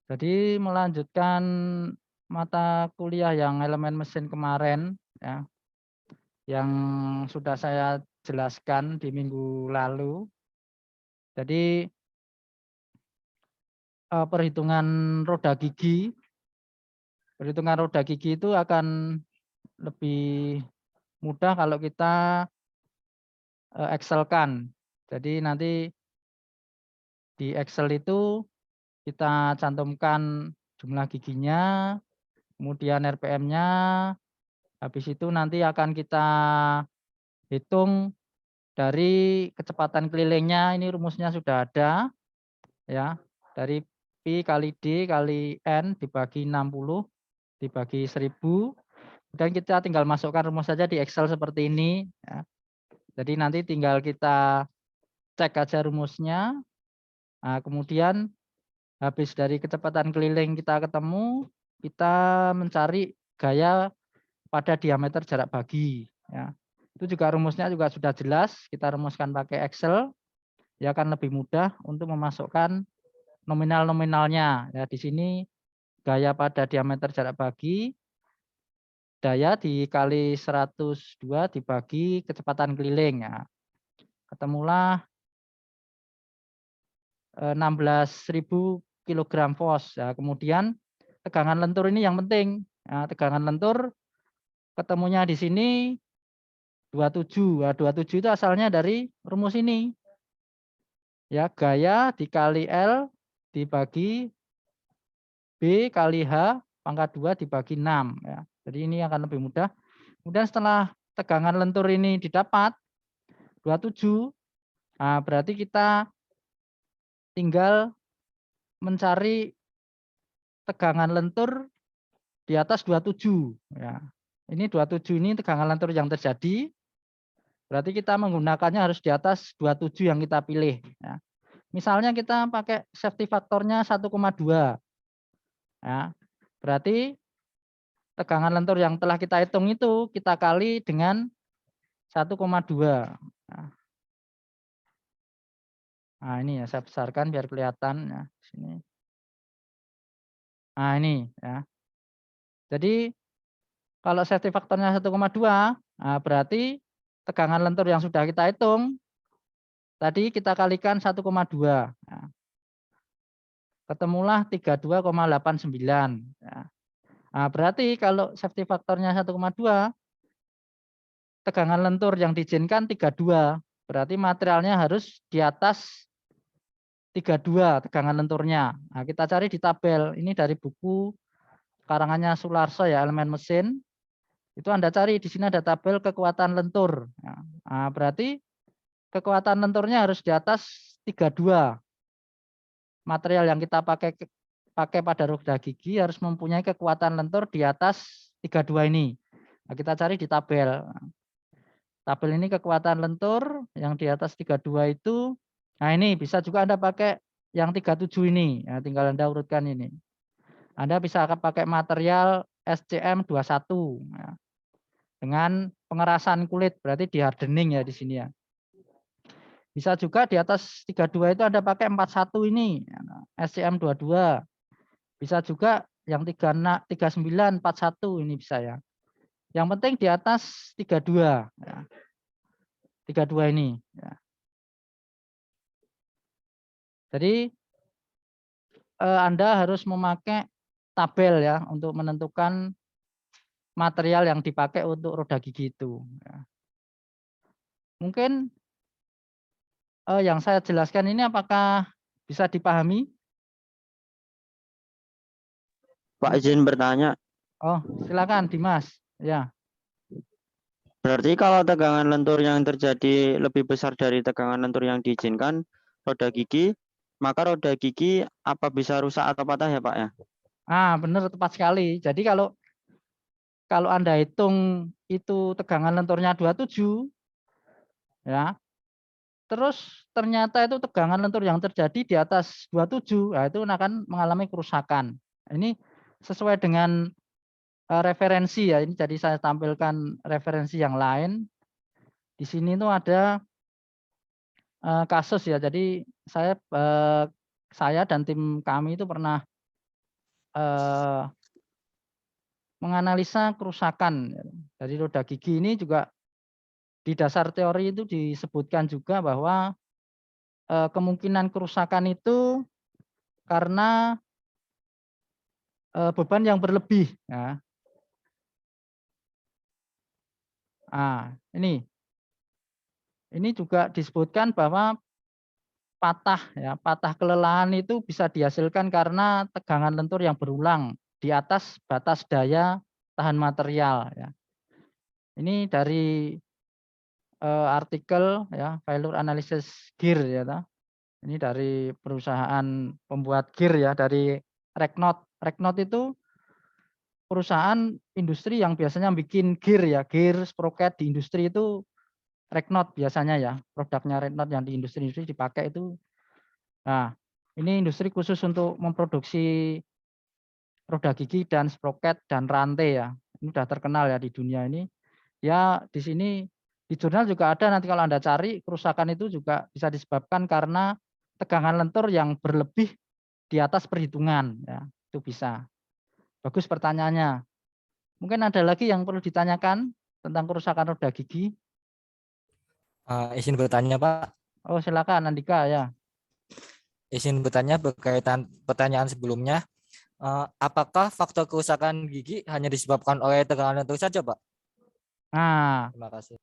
Jadi melanjutkan mata kuliah yang elemen mesin kemarin ya, yang sudah saya jelaskan di minggu lalu. Jadi perhitungan roda gigi itu akan lebih mudah kalau kita Excel-kan. Jadi nanti di Excel itu kita cantumkan jumlah giginya, kemudian RPM-nya, habis itu nanti akan kita hitung dari kecepatan kelilingnya, ini rumusnya sudah ada ya, dari Pi kali D kali N dibagi 60 dibagi 1000, dan kita tinggal masukkan rumus saja di Excel seperti ini ya. Jadi nanti tinggal kita cek aja rumusnya. Nah, kemudian habis dari kecepatan keliling kita ketemu, kita mencari gaya pada diameter jarak bagi ya. Itu juga rumusnya juga sudah jelas, kita rumuskan pakai Excel, ya akan lebih mudah untuk memasukkan nominal-nominalnya. Ya, di sini gaya pada diameter jarak bagi, daya dikali 102 dibagi kecepatan keliling ya. Ketemulah 16.000 kg fos. Ya, kemudian tegangan lentur ini yang penting. Ya, tegangan lentur ketemunya di sini 27. Nah, 27 itu asalnya dari rumus ini. Ya, gaya dikali L dibagi B kali H pangkat 2 dibagi 6 ya. Jadi ini akan lebih mudah. Kemudian setelah tegangan lentur ini didapat 27, nah berarti kita tinggal mencari tegangan lentur di atas 27 ya. Ini 27 ini tegangan lentur yang terjadi. Berarti kita menggunakannya harus di atas 27 yang kita pilih ya. Misalnya kita pakai safety faktornya 1,2 ya. Berarti tegangan lentur yang telah kita hitung itu kita kali dengan 1,2. Nah, ini ya saya besarkan biar kelihatan ya di sini. Nah, ini ya. Jadi kalau safety faktornya 1,2, nah berarti tegangan lentur yang sudah kita hitung tadi kita kalikan 1,2. Nah, ketemulah 32,89 ya. Nah, berarti kalau safety faktornya 1,2, tegangan lentur yang diizinkan 32. Berarti materialnya harus di atas 32 tegangan lenturnya. Nah, kita cari di tabel. Ini dari buku karangannya Sularso ya, elemen mesin. Itu Anda cari di sini ada tabel kekuatan lentur. Nah, berarti kekuatan lenturnya harus di atas 32. Material yang kita pakai pada roda gigi harus mempunyai kekuatan lentur di atas 32 ini. Nah, kita cari di tabel. Tabel ini kekuatan lentur yang di atas 32 itu. Nah, ini bisa juga Anda pakai yang 37 ini. Ya, tinggal Anda urutkan ini. Anda bisa pakai material SCM 21 ya, dengan pengerasan kulit, berarti di hardening ya di sini ya. Bisa juga di atas 32 itu Anda pakai 41 ini, SCM 22. Bisa juga yang 39 41 ini bisa ya. Yang penting di atas 32 ya. 32 ini ya. Jadi Anda harus memakai tabel ya untuk menentukan material yang dipakai untuk roda gigi itu. Ya. Mungkin yang saya jelaskan ini apakah bisa dipahami? Pak izin bertanya, Oh, silakan Dimas. Ya. berarti kalau tegangan lentur yang terjadi lebih besar dari tegangan lentur yang diizinkan roda gigi, maka roda gigi apa bisa rusak atau patah ya Pak ya? Benar tepat sekali. Jadi kalau Anda hitung itu tegangan lenturnya 27 ya. Terus ternyata itu tegangan lentur yang terjadi di atas 27, nah itu akan mengalami kerusakan. Ini sesuai dengan referensi ya. Ini jadi saya tampilkan referensi yang lain. Di sini tuh ada kasus ya. Jadi saya dan tim kami itu pernah eh, menganalisa kerusakan dari roda gigi ini juga di dasar teori itu disebutkan juga bahwa kemungkinan kerusakan itu karena beban yang berlebih. Ya. Nah, ini juga disebutkan bahwa patah kelelahan itu bisa dihasilkan karena tegangan lentur yang berulang di atas batas daya tahan material. Ya. Ini dari artikel ya failure analysis gear ya. Ini dari perusahaan pembuat gear ya dari Reknot. Reknot itu perusahaan industri yang biasanya bikin gear ya, gear, sprocket di industri itu Reknot biasanya ya. Produknya Reknot yang di industri-industri dipakai itu. Nah, ini industri khusus untuk memproduksi roda gigi dan sprocket dan rantai ya. Ini sudah terkenal ya di dunia ini. Ya, di sini di jurnal juga ada nanti kalau Anda cari kerusakan itu juga bisa disebabkan karena tegangan lentur yang berlebih di atas perhitungan ya. Itu bisa. Bagus pertanyaannya. Mungkin ada lagi yang perlu ditanyakan tentang kerusakan roda gigi? Izin bertanya, Pak. Oh, silakan Andika ya. Izin bertanya berkaitan pertanyaan sebelumnya. Apakah faktor kerusakan gigi hanya disebabkan oleh tegangan lentur saja, Pak? Nah, Terima kasih.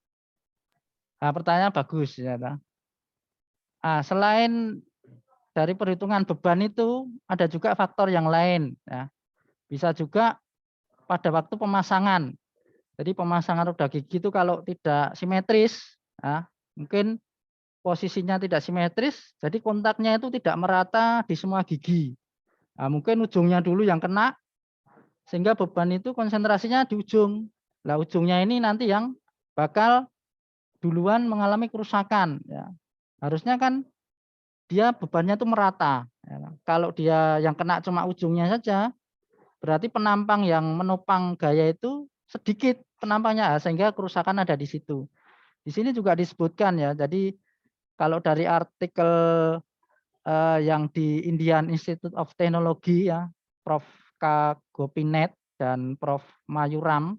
pertanyaan bagus ya. Selain dari perhitungan beban itu ada juga faktor yang lain ya. Bisa juga pada waktu pemasangan. Jadi pemasangan roda gigi itu kalau tidak simetris, ya, mungkin posisinya tidak simetris, jadi kontaknya itu tidak merata di semua gigi. Nah, mungkin ujungnya dulu yang kena, sehingga beban itu konsentrasinya di ujung. Nah, ujungnya ini nanti yang bakal duluan mengalami kerusakan. Ya. Harusnya kan dia bebannya itu merata. Ya. Kalau dia yang kena cuma ujungnya saja, berarti penampang yang menopang gaya itu sedikit penampangnya, sehingga kerusakan ada di situ. Di sini juga disebutkan ya, jadi kalau dari artikel yang di Indian Institute of Technology ya, Prof. K. Gopinet dan Prof. Mayuram,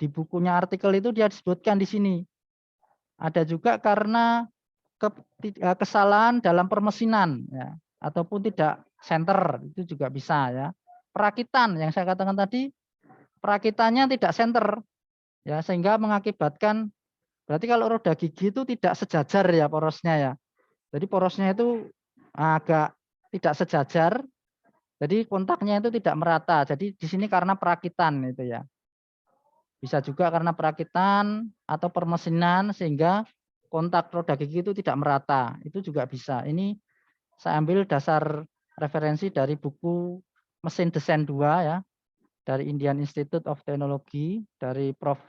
di bukunya artikel itu dia disebutkan di sini. Ada juga karena kesalahan dalam permesinan ya, ataupun tidak center, itu juga bisa ya. Perakitan yang saya katakan tadi, perakitannya tidak center ya, sehingga mengakibatkan berarti kalau roda gigi itu tidak sejajar ya porosnya ya. Jadi porosnya itu agak tidak sejajar, jadi kontaknya itu tidak merata. Jadi di sini karena perakitan itu ya. Bisa juga karena perakitan atau permesinan sehingga kontak roda gigi itu tidak merata. Itu juga bisa. Ini saya ambil dasar referensi dari buku Mesin Desain 2 ya, dari Indian Institute of Technology, dari Prof.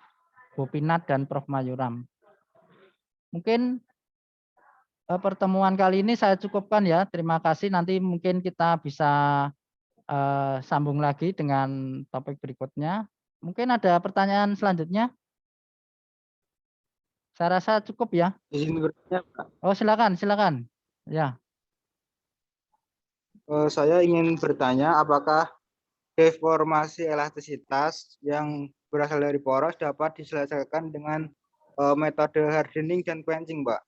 Gopinath dan Prof. Mayuram. Mungkin pertemuan kali ini saya cukupkan ya. Terima kasih. Nanti mungkin kita bisa sambung lagi dengan topik berikutnya. Mungkin ada pertanyaan selanjutnya? Saya rasa cukup ya. Izin bertanya, Pak. Oh, silakan, silakan. Ya. Saya ingin bertanya apakah deformasi elastisitas yang berasal dari poros dapat diselesaikan dengan metode hardening dan quenching, Pak?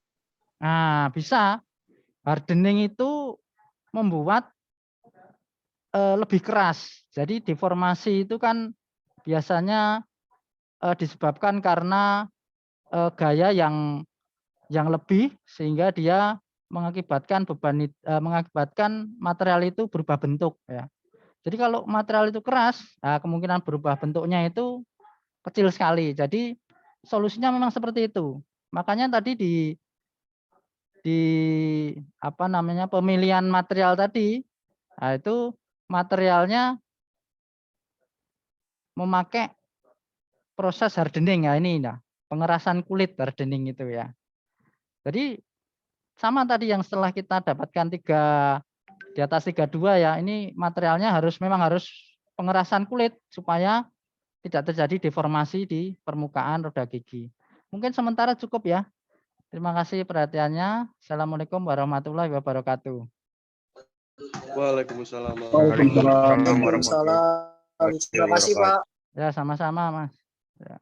Nah, bisa. Hardening itu membuat lebih keras. Jadi deformasi itu kan biasanya disebabkan karena gaya yang lebih sehingga dia mengakibatkan mengakibatkan material itu berubah bentuk ya. Jadi kalau material itu keras, nah kemungkinan berubah bentuknya itu kecil sekali. Jadi solusinya memang seperti itu. Makanya tadi di apa namanya pemilihan material tadi, nah itu materialnya memakai proses hardening ya ini nah, pengerasan kulit hardening itu ya. Jadi sama tadi yang setelah kita dapatkan di atas 32 ya, ini materialnya memang harus pengerasan kulit supaya tidak terjadi deformasi di permukaan roda gigi. Mungkin sementara cukup ya. Terima kasih perhatiannya. Assalamualaikum warahmatullahi wabarakatuh. Waalaikumsalam. Waalaikumsalam. Terima kasih, Pak. Ya, sama-sama, Mas. Ya.